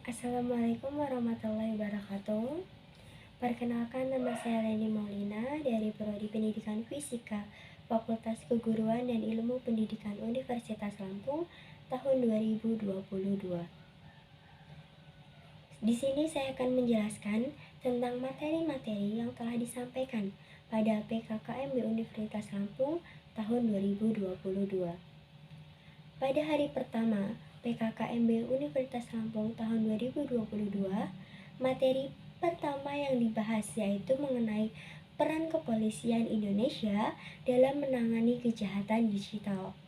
Assalamualaikum warahmatullahi wabarakatuh. Perkenalkan, nama saya Leni Maulina dari Prodi Pendidikan Fisika Fakultas Keguruan dan Ilmu Pendidikan Universitas Lampung tahun 2022. Di sini saya akan menjelaskan tentang materi-materi yang telah disampaikan pada PKKMB Universitas Lampung tahun 2022. Pada hari pertama PKKMB Universitas Lampung tahun 2022, materi pertama yang dibahas yaitu mengenai peran kepolisian Indonesia dalam menangani kejahatan digital.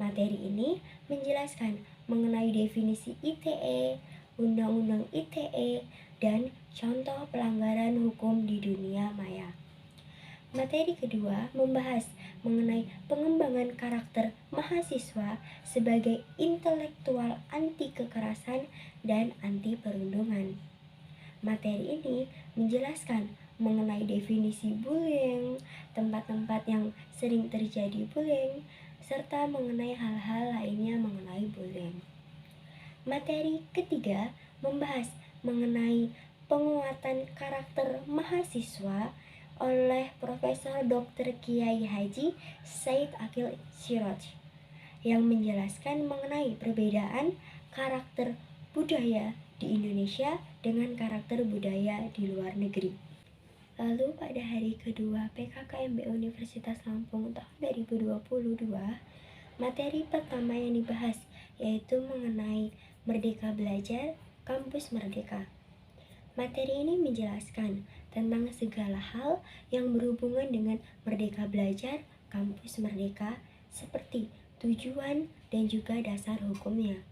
Materi ini menjelaskan mengenai definisi ITE, Undang-Undang ITE, dan contoh pelanggaran hukum di dunia maya. Materi kedua membahas mengenai pengembangan karakter mahasiswa sebagai intelektual anti kekerasan dan anti perundungan. Materi ini menjelaskan mengenai definisi bullying, tempat-tempat yang sering terjadi bullying, serta mengenai hal-hal lainnya mengenai bullying. Materi ketiga membahas mengenai penguatan karakter mahasiswa oleh Profesor Dr. Kiai Haji Said Akil Siraj yang menjelaskan mengenai perbedaan karakter budaya di Indonesia dengan karakter budaya di luar negeri. Lalu pada hari kedua PKKMB Universitas Lampung tahun 2022, materi pertama yang dibahas yaitu mengenai Merdeka Belajar, Kampus Merdeka. Materi ini menjelaskan tentang segala hal yang berhubungan dengan Merdeka Belajar, Kampus Merdeka, seperti tujuan dan juga dasar hukumnya.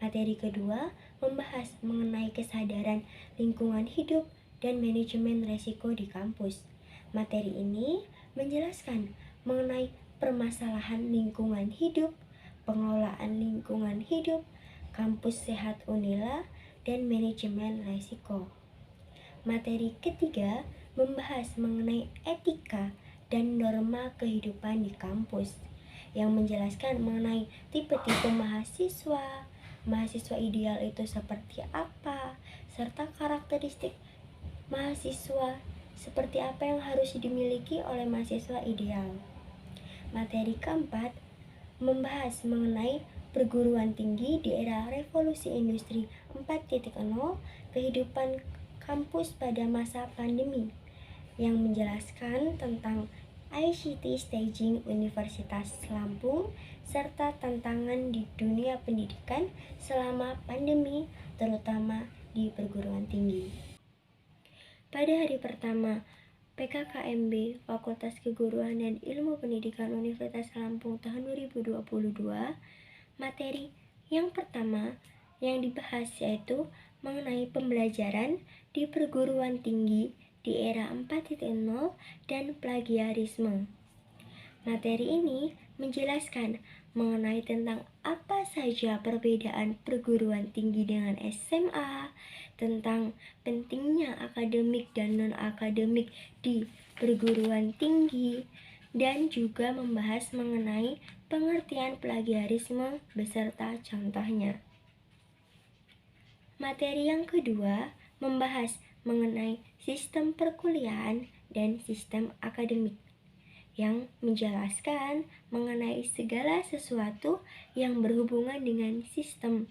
Materi kedua membahas mengenai kesadaran lingkungan hidup dan manajemen resiko di kampus. Materi ini menjelaskan mengenai permasalahan lingkungan hidup, pengelolaan lingkungan hidup, kampus sehat Unila, dan manajemen resiko. Materi ketiga membahas mengenai etika dan norma kehidupan di kampus yang menjelaskan mengenai tipe-tipe mahasiswa, mahasiswa ideal itu seperti apa, serta karakteristik mahasiswa seperti apa yang harus dimiliki oleh mahasiswa ideal. Materi keempat membahas mengenai perguruan tinggi di era revolusi industri 4.0, kehidupan kampus pada masa pandemi, yang menjelaskan tentang ICT Staging Universitas Lampung serta tantangan di dunia pendidikan selama pandemi, terutama di perguruan tinggi. Pada hari pertama PKKMB Fakultas Keguruan dan Ilmu Pendidikan Universitas Lampung tahun 2022, materi yang pertama yang dibahas yaitu mengenai pembelajaran di perguruan tinggi di era 4.0 dan plagiarisme. Materi ini menjelaskan mengenai tentang apa saja perbedaan perguruan tinggi dengan SMA, tentang pentingnya akademik dan non-akademik di perguruan tinggi, dan juga membahas mengenai pengertian plagiarisme beserta contohnya. Materi yang kedua membahas mengenai sistem perkuliahan dan sistem akademik, yang menjelaskan mengenai segala sesuatu yang berhubungan dengan sistem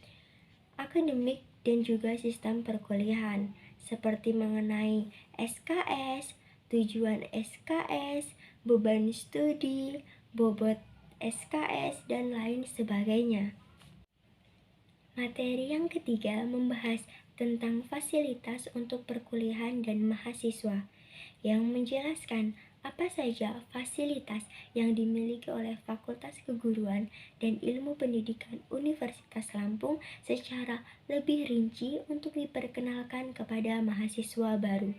akademik dan juga sistem perkuliahan, seperti mengenai SKS, tujuan SKS, beban studi, bobot SKS, dan lain sebagainya. Materi yang ketiga membahas tentang fasilitas untuk perkuliahan dan mahasiswa, yang menjelaskan apa saja fasilitas yang dimiliki oleh Fakultas Keguruan dan Ilmu Pendidikan Universitas Lampung secara lebih rinci untuk diperkenalkan kepada mahasiswa baru.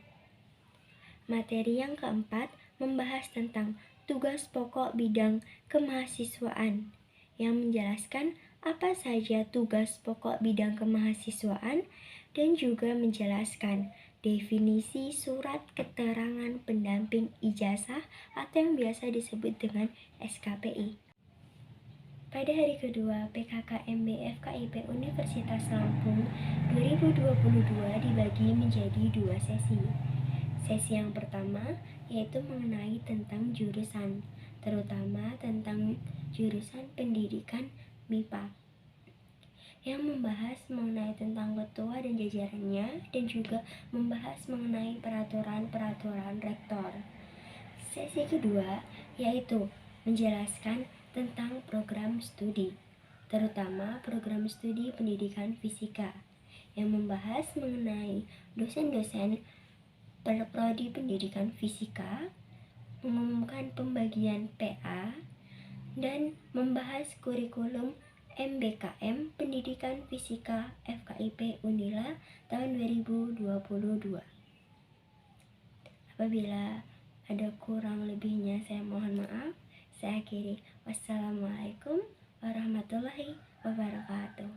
Materi yang keempat membahas tentang tugas pokok bidang kemahasiswaan, yang menjelaskan apa saja tugas pokok bidang kemahasiswaan dan juga menjelaskan definisi surat keterangan pendamping ijazah atau yang biasa disebut dengan SKPI. Pada hari kedua PKKMB FKIP Universitas Lampung 2022 dibagi menjadi 2 sesi. Sesi yang pertama yaitu mengenai tentang jurusan, terutama tentang jurusan pendidikan MIPA, yang membahas mengenai tentang ketua dan jajarannya dan juga membahas mengenai peraturan-peraturan rektor. Sesi kedua yaitu menjelaskan tentang program studi, terutama program studi pendidikan fisika, yang membahas mengenai dosen-dosen prodi pendidikan fisika, mengumumkan pembagian PA, dan membahas kurikulum MBKM Pendidikan Fisika FKIP Unila tahun 2022. Apabila ada kurang lebihnya saya mohon maaf. Saya akhiri. Wassalamualaikum warahmatullahi wabarakatuh.